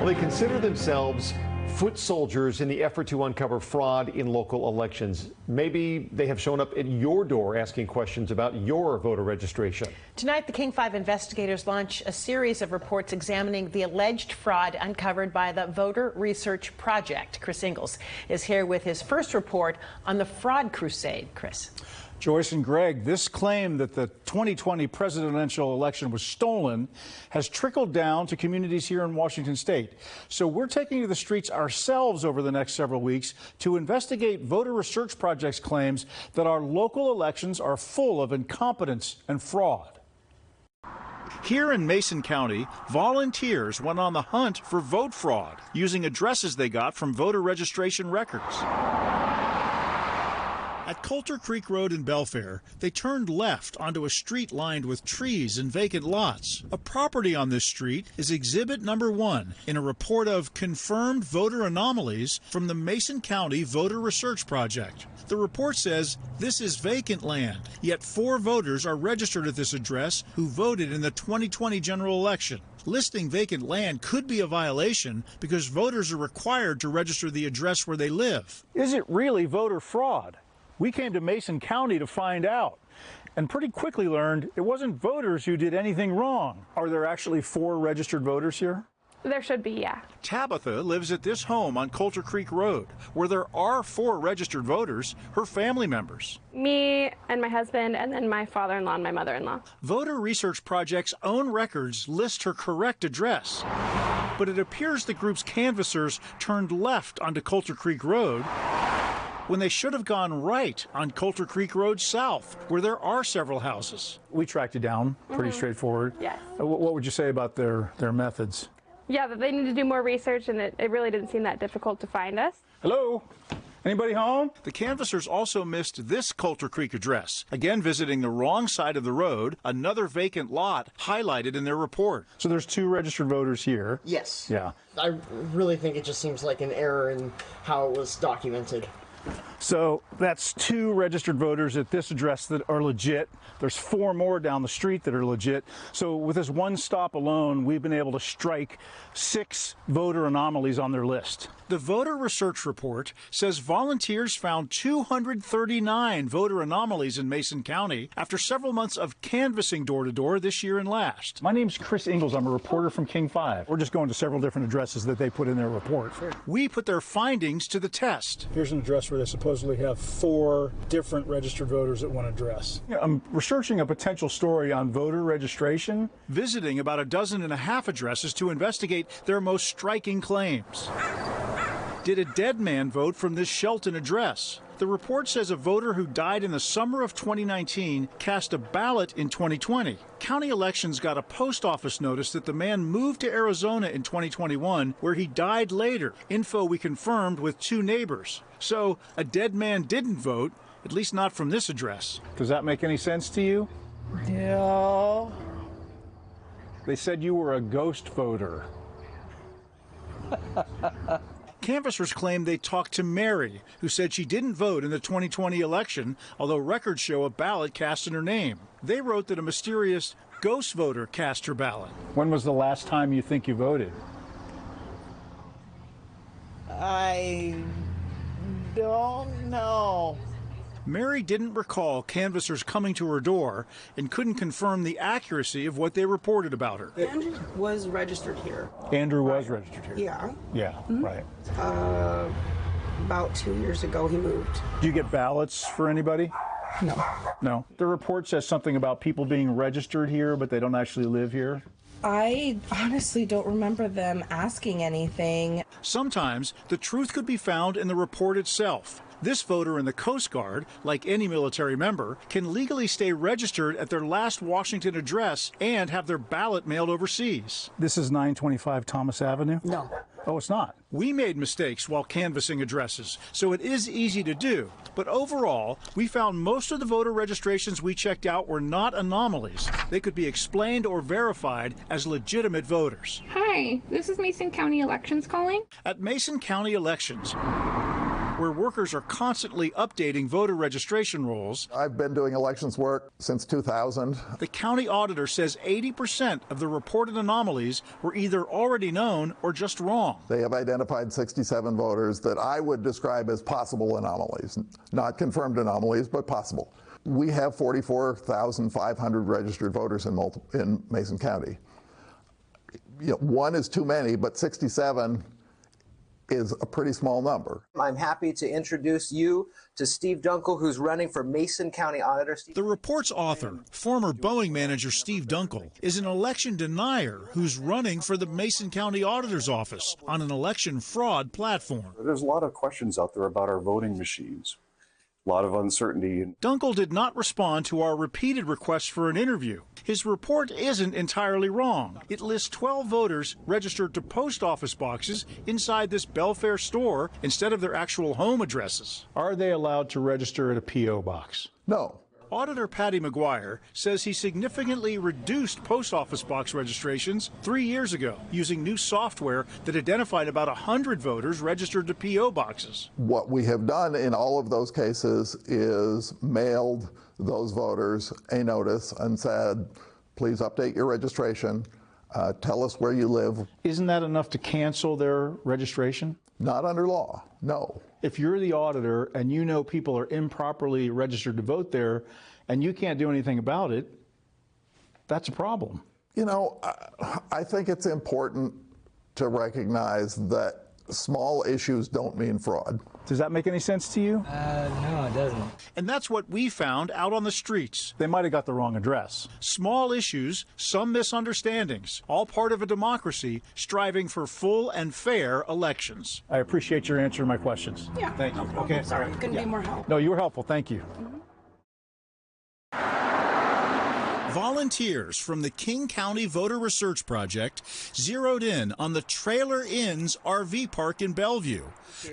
Well, they consider themselves foot soldiers in the effort to uncover fraud in local elections. Maybe they have shown up at your door asking questions about your voter registration. Tonight, the King 5 investigators launch a series of reports examining the alleged fraud uncovered by the Voter Research Project. Chris Ingalls is here with his first report on the fraud crusade. Chris. Joyce and Greg, this claim that the 2020 presidential election was stolen has trickled down to communities here in Washington state. So we're taking to the streets ourselves over the next several weeks to investigate Voter Research Project's claims that our local elections are full of incompetence and fraud. Here in Mason County, volunteers went on the hunt for vote fraud using addresses they got from voter registration records. At Coulter Creek Road in Belfair, they turned left onto a street lined with trees and vacant lots. A property on this street is exhibit number 1 in a report of confirmed voter anomalies from the Mason County Voter Research Project. The report says this is vacant land, yet 4 voters are registered at this address who voted in the 2020 general election. Listing vacant land could be a violation because voters are required to register the address where they live. Is it really voter fraud? We came to Mason County to find out and pretty quickly learned it wasn't voters who did anything wrong. Are there actually 4 registered voters here? There should be, yeah. Tabitha lives at this home on Coulter Creek Road, where there are 4 registered voters, her family members. Me and my husband, and then my father-in-law and my mother-in-law. Voter Research Project's own records list her correct address, but it appears the group's canvassers turned left onto Coulter Creek Road when they should have gone right on Coulter Creek Road South, where there are several houses. We tracked you down, pretty straightforward. Yes. What would you say about their methods? Yeah, that they need to do more research, and it really didn't seem that difficult to find us. Hello? Anybody home? The canvassers also missed this Coulter Creek address, again visiting the wrong side of the road, another vacant lot highlighted in their report. So there's 2 registered voters here. Yes. Yeah. I really think it just seems like an error in how it was documented. So that's 2 registered voters at this address that are legit. There's 4 more down the street that are legit. So with this one stop alone, we've been able to strike 6 voter anomalies on their list. The Voter Research Report says volunteers found 239 voter anomalies in Mason County after several months of canvassing door to door this year and last. My name's Chris Ingalls. I'm a reporter from King 5. We're just going to several different addresses that they put in their report. We put their findings to the test. Here's an address where they supposedly have 4 different registered voters at one address. I'm researching a potential story on voter registration, visiting about 12.5 addresses to investigate their most striking claims. Did a dead man vote from this Shelton address? The report says a voter who died in the summer of 2019 cast a ballot in 2020. County Elections got a post office notice that the man moved to Arizona in 2021, where he died later. Info we confirmed with 2 neighbors. So a dead man didn't vote, at least not from this address. Does that make any sense to you? Yeah. They said you were a ghost voter. Canvassers claim they talked to Mary, who said she didn't vote in the 2020 election, although records show a ballot cast in her name. They wrote that a mysterious ghost voter cast her ballot. When was the last time you think you voted? I don't know. Mary didn't recall canvassers coming to her door and couldn't confirm the accuracy of what they reported about her. Andrew was registered here. Andrew was registered here? Yeah. Yeah, right. About 2 years ago he moved. Do you get ballots for anybody? No. No. The report says something about people being registered here, but they don't actually live here. I honestly don't remember them asking anything. Sometimes the truth could be found in the report itself. This voter in the Coast Guard, like any military member, can legally stay registered at their last Washington address and have their ballot mailed overseas. This is 925 Thomas Avenue? No. Oh, it's not. We made mistakes while canvassing addresses, so it is easy to do. But overall, we found most of the voter registrations we checked out were not anomalies. They could be explained or verified as legitimate voters. Hi, this is Mason County Elections calling. At Mason County Elections, where workers are constantly updating voter registration rolls. I've been doing elections work since 2000. The county auditor says 80% of the reported anomalies were either already known or just wrong. They have identified 67 voters that I would describe as possible anomalies, not confirmed anomalies, but possible. We have 44,500 registered voters in Mason County. One is too many, but 67 is a pretty small number. I'm happy to introduce you to Steve Dunkel, who's running for Mason County Auditor. The report's author, former Boeing manager Steve Dunkel, is an election denier who's running for the Mason County Auditor's Office on an election fraud platform. There's a lot of questions out there about our voting machines. A lot of uncertainty. Dunkel did not respond to our repeated requests for an interview. His report isn't entirely wrong. It lists 12 voters registered to post office boxes inside this Belfair store instead of their actual home addresses. Are they allowed to register at a P.O. box? No. Auditor Patty McGuire says he significantly reduced post office box registrations 3 years ago using new software that identified about 100 voters registered to P.O. boxes. What we have done in all of those cases is mailed those voters a notice and said, please update your registration, tell us where you live. Isn't that enough to cancel their registration? Not under law, no. If you're the auditor and you know people are improperly registered to vote there and you can't do anything about it, that's a problem. You know, I think it's important to recognize that small issues don't mean fraud. Does that make any sense to you? No, it doesn't. And that's what we found out on the streets. They might have got the wrong address. Small issues, some misunderstandings, all part of a democracy striving for full and fair elections. I appreciate your answering my questions. Yeah. Thank you. No problem. Okay. Sorry, couldn't be more help. No, you were helpful. Thank you. Volunteers from the King County Voter Research Project zeroed in on the Trailer Inns RV park in Bellevue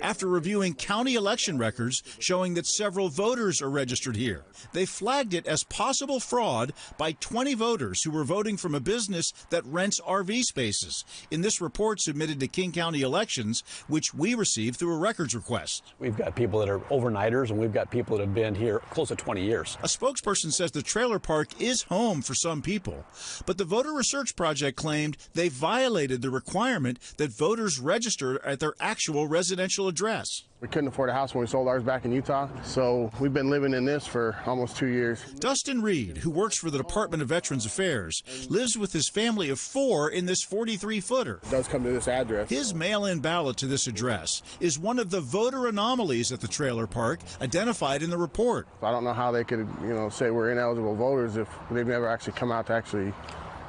after reviewing county election records showing that several voters are registered here. They flagged it as possible fraud by 20 voters who were voting from a business that rents RV spaces. In this report submitted to King County Elections, which we received through a records request. We've got people that are overnighters, and we've got people that have been here close to 20 years. A spokesperson says the trailer park is home for some people, but the Voter Research Project claimed they violated the requirement that voters register at their actual residential address. We couldn't afford a house when we sold ours back in Utah, so we've been living in this for almost 2 years. Dustin Reed, who works for the Department of Veterans Affairs, lives with his family of 4 in this 43-footer. It does come to this address. His mail-in ballot to this address is one of the voter anomalies at the trailer park identified in the report. I don't know how they could, say we're ineligible voters if they've never actually come out to actually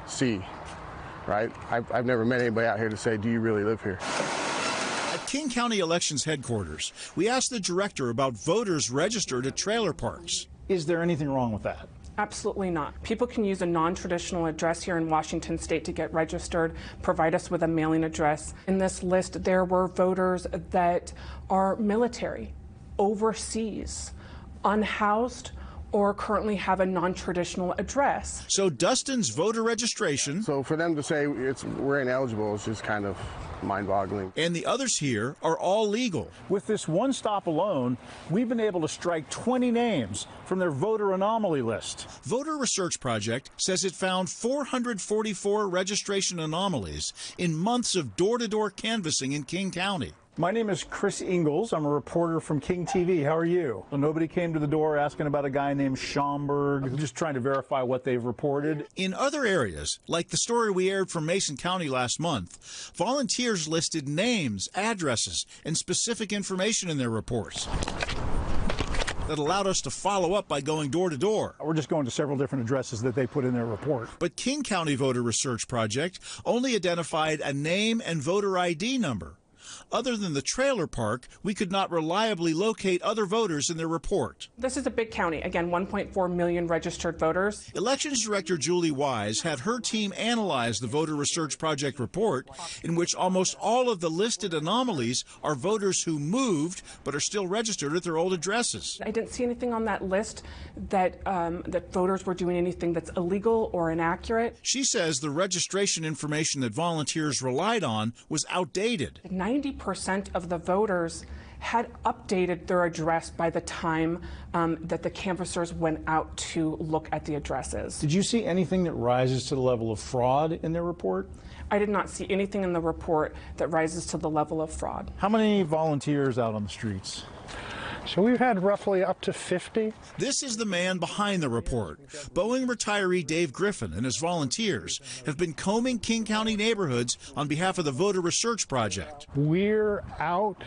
see, right? I've never met anybody out here to say, do you really live here? At King County Elections headquarters, we asked the director about voters registered at trailer parks. Is there anything wrong with that? Absolutely not. People can use a non-traditional address here in Washington State to get registered, provide us with a mailing address. In this list, there were voters that are military, overseas, unhoused, or currently have a non-traditional address. So Dustin's voter registration... So for them to say we're ineligible is just kind of mind-boggling. And the others here are all legal. With this one stop alone, we've been able to strike 20 names from their voter anomaly list. Voter Research Project says it found 444 registration anomalies in months of door-to-door canvassing in King County. My name is Chris Ingalls. I'm a reporter from King TV. How are you? Well, nobody came to the door asking about a guy named Schomburg, just trying to verify what they've reported. In other areas, like the story we aired from Mason County last month, volunteers listed names, addresses, and specific information in their reports that allowed us to follow up by going door to door. We're just going to several different addresses that they put in their report. But King County Voter Research Project only identified a name and voter ID number. Other than the trailer park, we could not reliably locate other voters in their report. This is a big county. Again, 1.4 million registered voters. Elections Director Julie Wise had her team analyze the Voter Research Project report, in which almost all of the listed anomalies are voters who moved but are still registered at their old addresses. I didn't see anything on that list that that voters were doing anything that's illegal or inaccurate. She says the registration information that volunteers relied on was outdated. 90% of the voters had updated their address by the time that the canvassers went out to look at the addresses. Did you see anything that rises to the level of fraud in their report? I did not see anything in the report that rises to the level of fraud. How many volunteers out on the streets? So we've had roughly up to 50. This is the man behind the report. Boeing retiree Dave Griffin and his volunteers have been combing King County neighborhoods on behalf of the Voter Research Project. We're out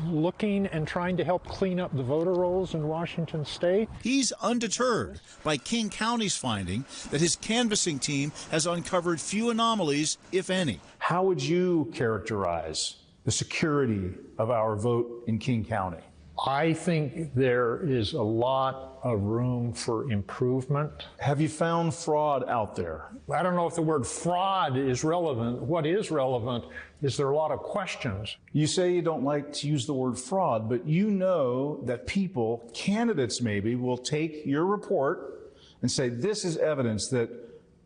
looking and trying to help clean up the voter rolls in Washington State. He's undeterred by King County's finding that his canvassing team has uncovered few anomalies, if any. How would you characterize the security of our vote in King County? I think there is a lot of room for improvement. Have you found fraud out there? I don't know if the word fraud is relevant. What is relevant is there are a lot of questions. You say you don't like to use the word fraud, but you know that people, candidates maybe, will take your report and say, this is evidence that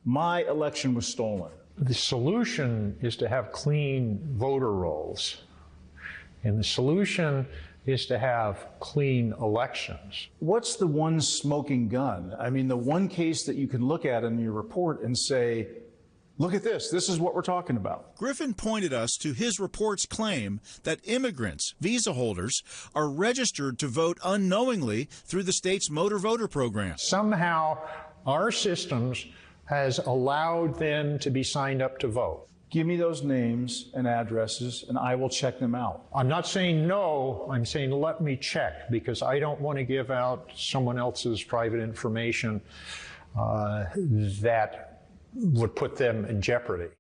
my election was stolen. The solution is to have clean voter rolls. And the solution is to have clean elections. What's the one smoking gun? I mean, the one case that you can look at in your report and say, look at this is what we're talking about. Griffin pointed us to his report's claim that immigrants, visa holders, are registered to vote unknowingly through the state's motor voter program. Somehow, our systems has allowed them to be signed up to vote. Give me those names and addresses, and I will check them out. I'm not saying no, I'm saying let me check, because I don't want to give out someone else's private information that would put them in jeopardy.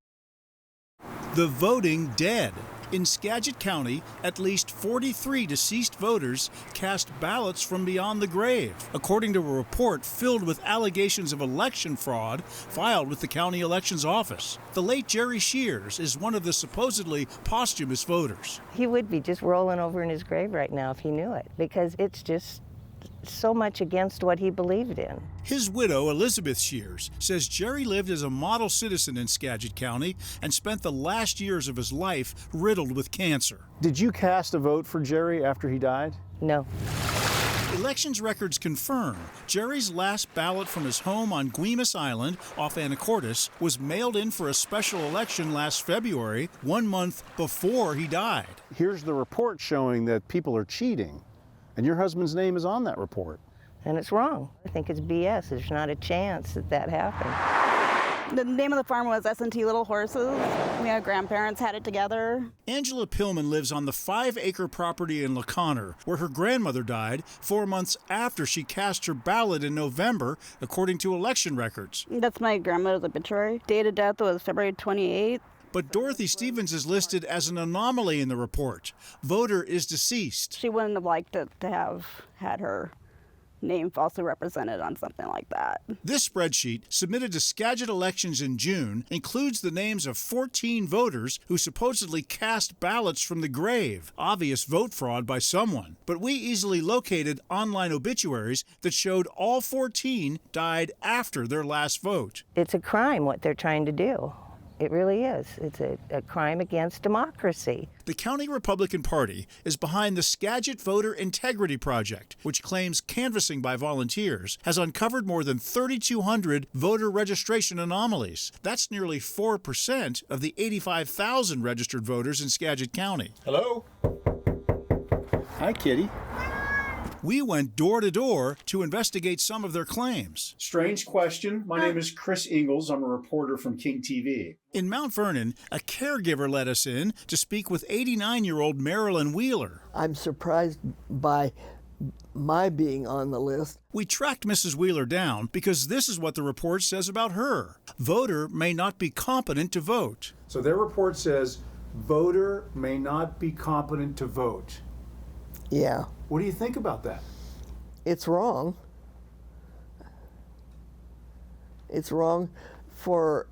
The voting dead. In Skagit County, at least 43 deceased voters cast ballots from beyond the grave, according to a report filled with allegations of election fraud filed with the county elections office. The late Jerry Shears is one of the supposedly posthumous voters. He would be just rolling over in his grave right now if he knew it, because it's just so much against what he believed in. His widow, Elizabeth Shears, says Jerry lived as a model citizen in Skagit County and spent the last years of his life riddled with cancer. Did you cast a vote for Jerry after he died? No. Elections records confirm Jerry's last ballot from his home on Guimas Island off Anacortes was mailed in for a special election last February, 1 month before he died. Here's the report showing that people are cheating. And your husband's name is on that report. And it's wrong. I think it's BS. There's not a chance that that happened. The name of the farm was S&T Little Horses. My grandparents had it together. Angela Pillman lives on the 5-acre property in LaConner, where her grandmother died 4 months after she cast her ballot in November, according to election records. That's my grandmother's obituary. Date of death was February 28th. But Dorothy Stevens is listed as an anomaly in the report. Voter is deceased. She wouldn't have liked to have had her name falsely represented on something like that. This spreadsheet, submitted to Skagit Elections in June, includes the names of 14 voters who supposedly cast ballots from the grave. Obvious vote fraud by someone. But we easily located online obituaries that showed all 14 died after their last vote. It's a crime what they're trying to do. It really is. It's a crime against democracy. The County Republican Party is behind the Skagit Voter Integrity Project, which claims canvassing by volunteers has uncovered more than 3,200 voter registration anomalies. That's nearly 4% of the 85,000 registered voters in Skagit County. Hello? Hi, kitty. We went door to door to investigate some of their claims. Strange question. My name is Chris Ingalls. I'm a reporter from King TV. In Mount Vernon, a caregiver let us in to speak with 89-year-old Marilyn Wheeler. I'm surprised by my being on the list. We tracked Mrs. Wheeler down because this is what the report says about her. Voter may not be competent to vote. So their report says, voter may not be competent to vote. Yeah. What do you think about that? It's wrong. It's wrong for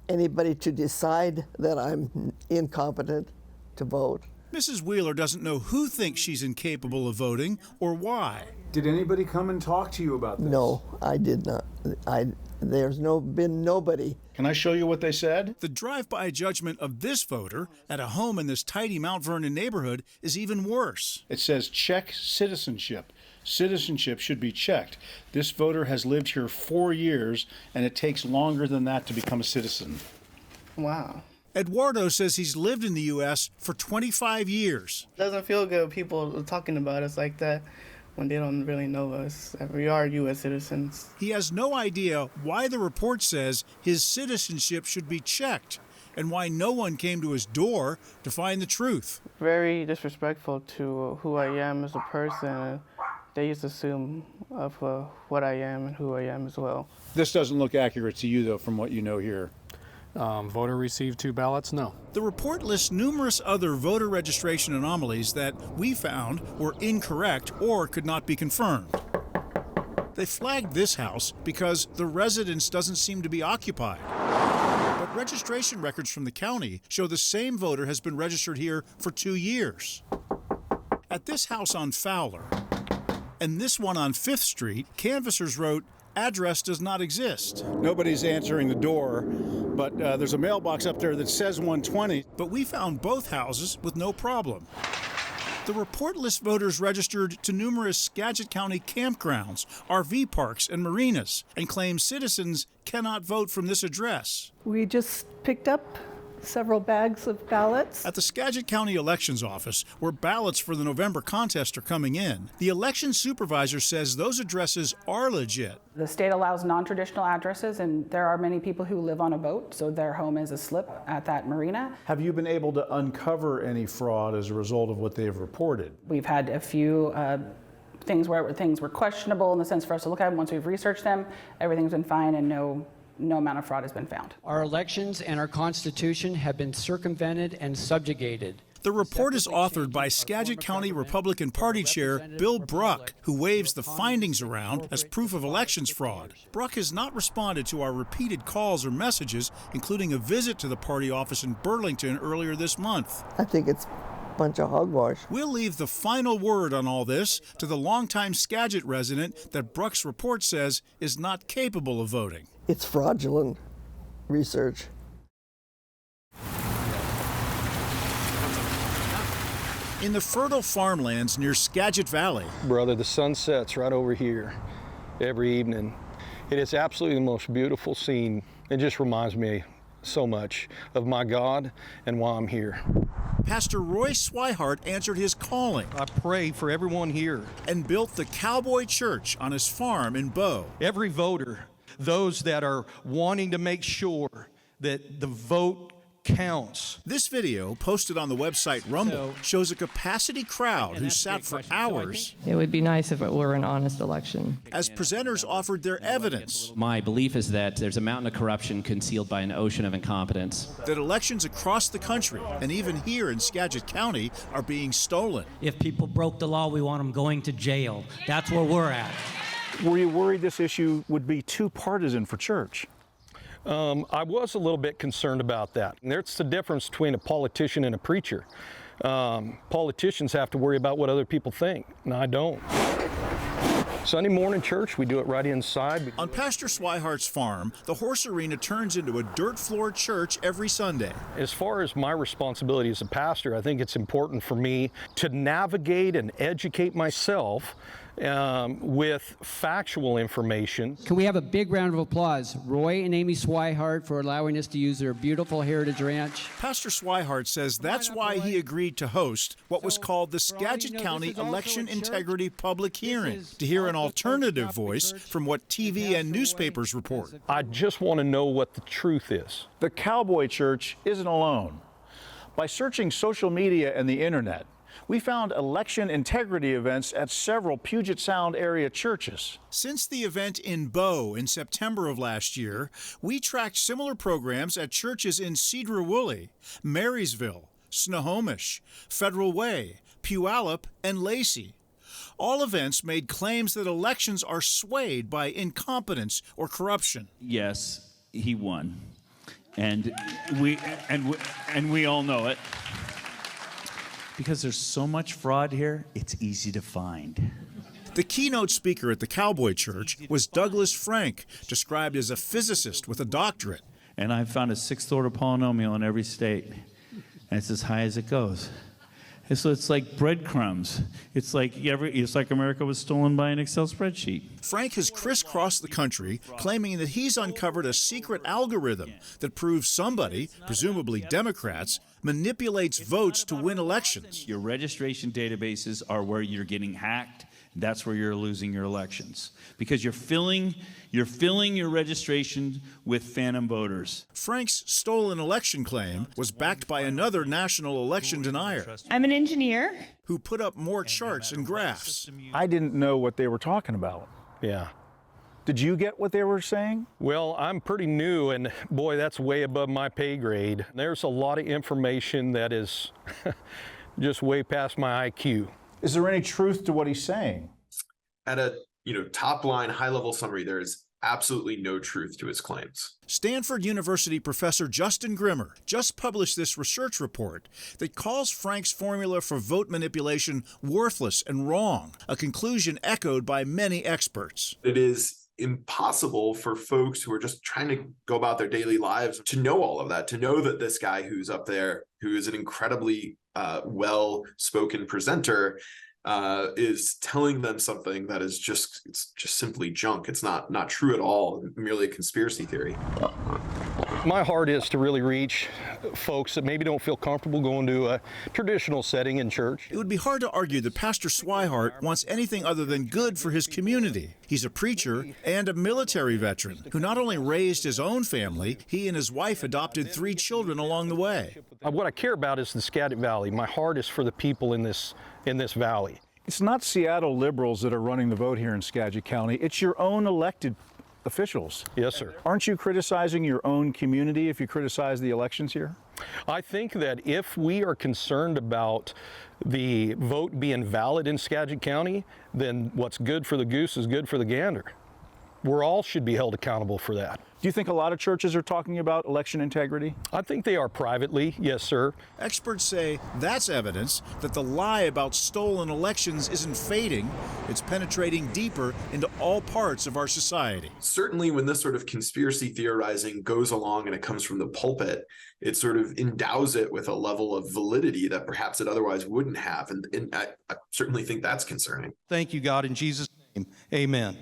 anybody to decide that I'm incompetent to vote. Mrs. Wheeler doesn't know who thinks she's incapable of voting or why. Did anybody come and talk to you about this? No, I did not. There's been nobody. Can I show you what they said? The drive-by judgment of this voter at a home in this tidy Mount Vernon neighborhood is even worse. It says check citizenship. Citizenship should be checked. This voter has lived here 4 years, and it takes longer than that to become a citizen. Wow. Eduardo says he's lived in the U.S. for 25 years. Doesn't feel good people talking about us like that when they don't really know us. We are U.S. citizens. He has no idea why the report says his citizenship should be checked and why no one came to his door to find the truth. Very disrespectful to who I am as a person. They just assume of what I am and who I am as well. This doesn't look accurate to you, though, from what you know here. Voter received 2 ballots? No. The report lists numerous other voter registration anomalies that we found were incorrect or could not be confirmed. They flagged this house because the residence doesn't seem to be occupied. But registration records from the county show the same voter has been registered here for 2 years. At this house on Fowler and this one on 5th Street, canvassers wrote, "Address does not exist." Nobody's answering the door, but there's a mailbox up there that says 120. But we found both houses with no problem. The report lists voters registered to numerous Skagit County campgrounds, RV parks, and marinas, and claims citizens cannot vote from this address. We just picked up several bags of ballots. At the Skagit County Elections Office, where ballots for the November contest are coming in, the election supervisor says those addresses are legit. The state allows non-traditional addresses, and there are many people who live on a boat, so their home is a slip at that marina. Have you been able to uncover any fraud as a result of what they've reported? We've had a few things where things were questionable in the sense for us to look at them. Once we've researched them, everything's been fine and no amount of fraud has been found. Our elections and our Constitution have been circumvented and subjugated. The report is authored by Skagit County Republican Party Chair Bill Bruck, who waves the findings around as proof of elections fraud. Bruck has not responded to our repeated calls or messages, including a visit to the party office in Burlington earlier this month. I think it's a bunch of hogwash. We'll leave the final word on all this to the longtime Skagit resident that Bruck's report says is not capable of voting. It's fraudulent research. In the fertile farmlands near Skagit Valley. Brother, the sun sets right over here every evening. It is absolutely the most beautiful scene. It just reminds me so much of my God and why I'm here. Pastor Roy Swihart answered his calling. I pray for everyone here. And built the Cowboy Church on his farm in Bow. Every voter, those that are wanting to make sure that the vote counts. This video, posted on the website Rumble, shows a capacity crowd who sat for hours. It would be nice if it were an honest election. As presenters offered their evidence. My belief is that there's a mountain of corruption concealed by an ocean of incompetence. That elections across the country, and even here in Skagit County, are being stolen. If people broke the law, we want them going to jail. That's where we're at. Were you worried this issue would be too partisan for church? I was a little bit concerned about that. And there's the difference between a politician and a preacher. Politicians have to worry about what other people think, and I don't. Sunday morning church, we do it right inside. On Pastor Swihart's farm, the horse arena turns into a dirt-floored church every Sunday. As far as my responsibility as a pastor, I think it's important for me to navigate and educate myself with factual information. Can we have a big round of applause, Roy and Amy Swihart, for allowing us to use their beautiful heritage ranch? Pastor Swihart says that's why he agreed to host what was called the Skagit County Election Integrity Public Hearing, to hear an alternative voice from what TV and newspapers report. I just want to know what the truth is. The Cowboy Church isn't alone. By searching social media and the internet, we found election integrity events at several Puget Sound area churches. Since the event in Bow in September of last year, we tracked similar programs at churches in Cedar-Woolley, Marysville, Snohomish, Federal Way, Puyallup, and Lacey. All events made claims that elections are swayed by incompetence or corruption. Yes, he won. And we all know it. Because there's so much fraud here, it's easy to find. The keynote speaker at the Cowboy Church was Douglas Frank, described as a physicist with a doctorate. And I found a sixth-order polynomial in every state, and it's as high as it goes. And so it's like breadcrumbs. It's like America was stolen by an Excel spreadsheet. Frank has crisscrossed the country, claiming that he's uncovered a secret algorithm that proves somebody, presumably Democrats, manipulates votes to win elections. Your registration databases are where you're getting hacked. That's where you're losing your elections, because you're filling your registration with phantom voters. Frank's stolen election claim was backed by another national election denier. I'm an engineer who put up more charts and graphs. I didn't know what they were talking about. Yeah. Did you get what they were saying? Well, I'm pretty new, and boy, that's way above my pay grade. There's a lot of information that is just way past my IQ. Is there any truth to what he's saying? At a top line, high level summary, there is absolutely no truth to his claims. Stanford University professor Justin Grimmer just published this research report that calls Frank's formula for vote manipulation worthless and wrong, a conclusion echoed by many experts. It is impossible for folks who are just trying to go about their daily lives to know all of that, to know that this guy who's up there, who is an incredibly well-spoken presenter, is telling them something that is just simply junk. It's not true at all, merely a conspiracy theory. My heart is to really reach folks that maybe don't feel comfortable going to a traditional setting in church. It would be hard to argue that Pastor Swihart wants anything other than good for his community. He's a preacher and a military veteran who not only raised his own family, he and his wife adopted 3 children along the way. What I care about is the Skagit Valley. My heart is for the people in this valley. It's not Seattle liberals that are running the vote here in Skagit County. It's your own elected officials. Yes, sir. Aren't you criticizing your own community if you criticize the elections here? I think that if we are concerned about the vote being valid in Skagit County, then what's good for the goose is good for the gander. We all should be held accountable for that. Do you think a lot of churches are talking about election integrity? I think they are privately, yes, sir. Experts say that's evidence that the lie about stolen elections isn't fading, it's penetrating deeper into all parts of our society. Certainly when this sort of conspiracy theorizing goes along and it comes from the pulpit, it sort of endows it with a level of validity that perhaps it otherwise wouldn't have. And I certainly think that's concerning. Thank you, God, in Jesus' name. Amen.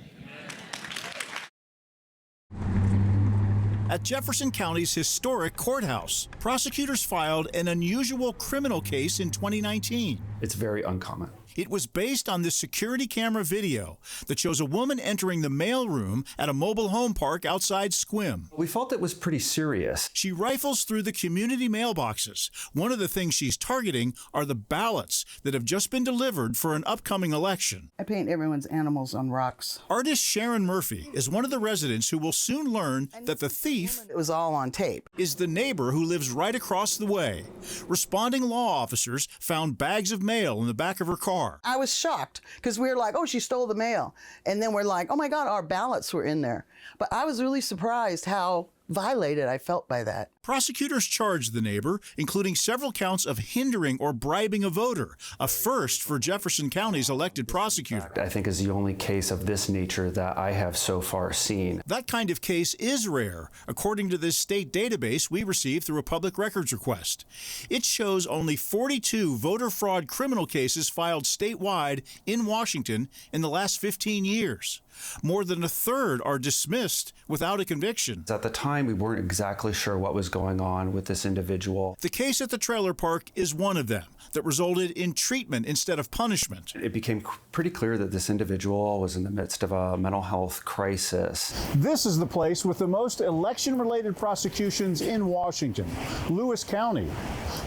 At Jefferson County's historic courthouse, prosecutors filed an unusual criminal case in 2019. It's very uncommon. It was based on this security camera video that shows a woman entering the mailroom at a mobile home park outside Sequim. We felt it was pretty serious. She rifles through the community mailboxes. One of the things she's targeting are the ballots that have just been delivered for an upcoming election. I paint everyone's animals on rocks. Artist Sharon Murphy is one of the residents who will soon learn that the thief It was all on tape. is the neighbor who lives right across the way. Responding law officers found bags of mail in the back of her car. I was shocked because we were like, oh, she stole the mail. And then we're like, oh my God, our ballots were in there. But I was really surprised how violated I felt by that. Prosecutors charged the neighbor, including several counts of hindering or bribing a voter, a first for Jefferson County's elected prosecutor. I think is the only case of this nature that I have so far seen. That kind of case is rare, according to this state database we received through a public records request. It shows only 42 voter fraud criminal cases filed statewide in Washington in the last 15 years. More than a third are dismissed without a conviction. At the time, we weren't exactly sure what was going on with this individual. The case at the trailer park is one of them that resulted in treatment instead of punishment. It became pretty clear that this individual was in the midst of a mental health crisis. This is the place with the most election-related prosecutions in Washington, Lewis County.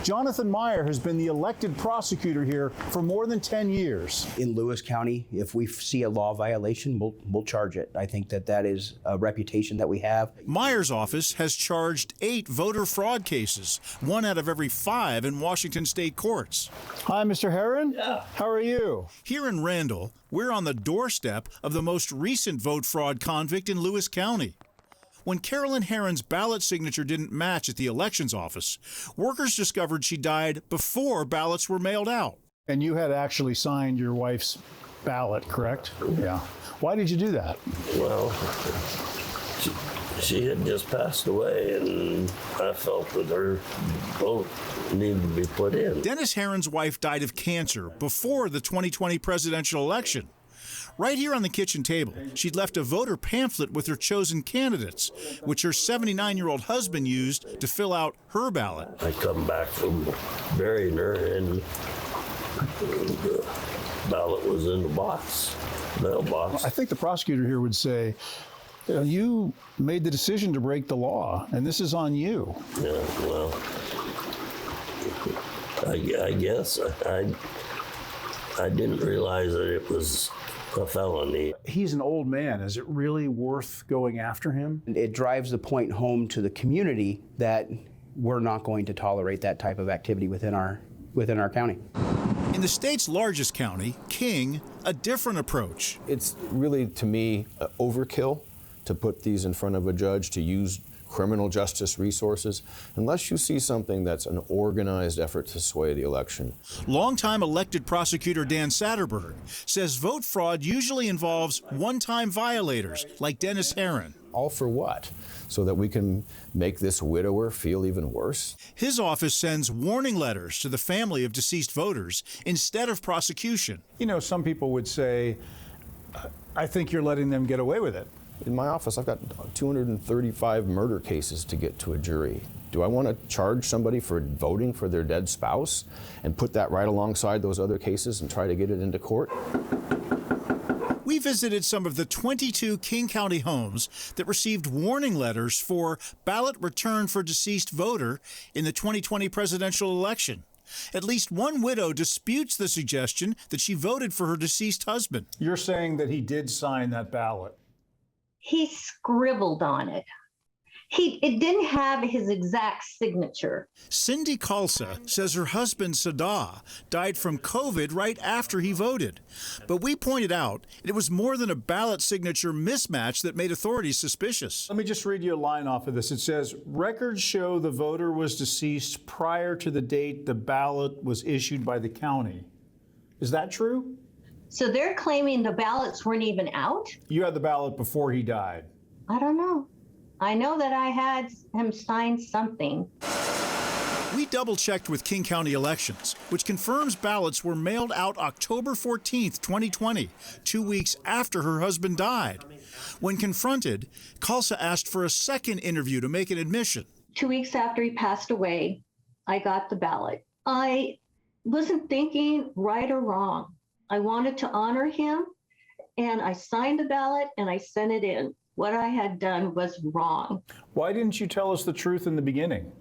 Jonathan Meyer has been the elected prosecutor here for more than 10 years. In Lewis County, if we see a law violation, we'll charge it. I think that is a reputation that we have. Meyer's office has charged 8 voter fraud cases, 1 out of every 5 in Washington state courts. Hi, Mr. Herron. Yeah. How are you? Here in Randall, we're on the doorstep of the most recent vote fraud convict in Lewis County. When Carolyn Herron's ballot signature didn't match at the elections office, workers discovered she died before ballots were mailed out. And you had actually signed your wife's ballot, correct? Yeah. Why did you do that? Well, she had just passed away, and I felt that her vote needed to be put in. Dennis Herron's wife died of cancer before the 2020 presidential election. Right here on the kitchen table, she'd left a voter pamphlet with her chosen candidates, which her 79-year-old husband used to fill out her ballot. I come back from burying her, and the ballot was in the mailbox. I think the prosecutor here would say, you made the decision to break the law, and this is on you. Yeah, well, I guess I didn't realize that it was a felony. He's an old man. Is it really worth going after him? It drives the point home to the community that we're not going to tolerate that type of activity within our county. In the state's largest county, King, a different approach. It's really, to me, overkill to put these in front of a judge, to use criminal justice resources, unless you see something that's an organized effort to sway the election. Longtime elected prosecutor Dan Satterberg says vote fraud usually involves one-time violators like Dennis Herron. All for what? So that we can make this widower feel even worse? His office sends warning letters to the family of deceased voters instead of prosecution. You know, some people would say, I think you're letting them get away with it. In my office, I've got 235 murder cases to get to a jury. Do I want to charge somebody for voting for their dead spouse and put that right alongside those other cases and try to get it into court? We visited some of the 22 King County homes that received warning letters for ballot return for deceased voter in the 2020 presidential election. At least one widow disputes the suggestion that she voted for her deceased husband. You're saying that he did sign that ballot? He scribbled on it. It didn't have his exact signature. Cindy Kalsa says her husband, Sadah, died from COVID right after he voted. But we pointed out it was more than a ballot signature mismatch that made authorities suspicious. Let me just read you a line off of this. It says, records show the voter was deceased prior to the date the ballot was issued by the county. Is that true? So they're claiming the ballots weren't even out? You had the ballot before he died. I don't know. I know that I had him sign something. We double-checked with King County Elections, which confirms ballots were mailed out October 14th, 2020, 2 weeks after her husband died. When confronted, Kalsa asked for a second interview to make an admission. 2 weeks after he passed away, I got the ballot. I wasn't thinking right or wrong. I wanted to honor him, and I signed the ballot and I sent it in. What I had done was wrong. Why didn't you tell us the truth in the beginning?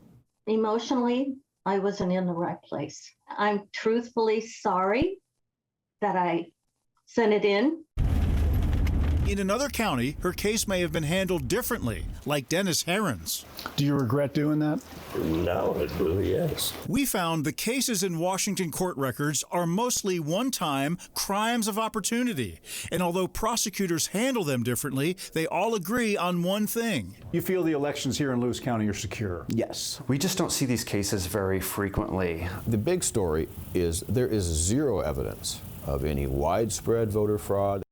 Emotionally, I wasn't in the right place. I'm truthfully sorry that I sent it in. In another county, her case may have been handled differently, like Dennis Herron's. Do you regret doing that? No, I do, yes. We found the cases in Washington court records are mostly one-time crimes of opportunity. And although prosecutors handle them differently, they all agree on one thing. You feel the elections here in Lewis County are secure? Yes. We just don't see these cases very frequently. The big story is there is zero evidence of any widespread voter fraud.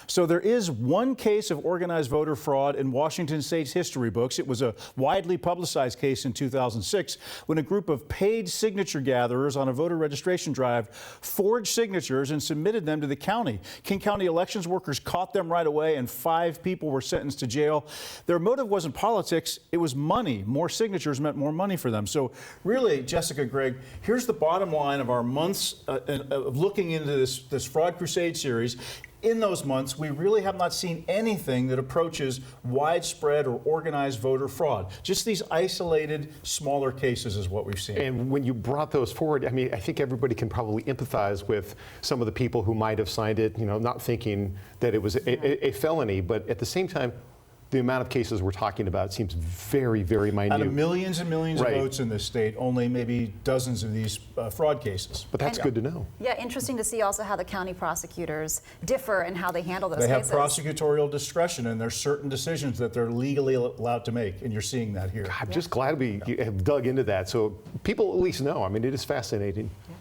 So there is one case of organized voter fraud in Washington State's history books. It was a widely publicized case in 2006 when a group of paid signature gatherers on a voter registration drive forged signatures and submitted them to the county. King County elections workers caught them right away, and 5 people were sentenced to jail. Their motive wasn't politics, it was money. More signatures meant more money for them. So really, Jessica, Greg, here's the bottom line of our months of looking into this Fraud Crusade series. In those months, we really have not seen anything that approaches widespread or organized voter fraud. Just these isolated, smaller cases is what we've seen. And when you brought those forward, I mean, I think everybody can probably empathize with some of the people who might have signed it, you know, not thinking that it was a felony, but at the same time, the amount of cases we're talking about seems very, very minute. Out of millions and millions Right. of votes in this state, only maybe dozens of these fraud cases. But that's good to know. Yeah, interesting to see also how the county prosecutors differ in how they handle those They have cases. prosecutorial discretion, and there's certain decisions that they're legally allowed to make, and you're seeing that here. I'm just glad we have dug into that so people at least know. I mean, it is fascinating. Yeah.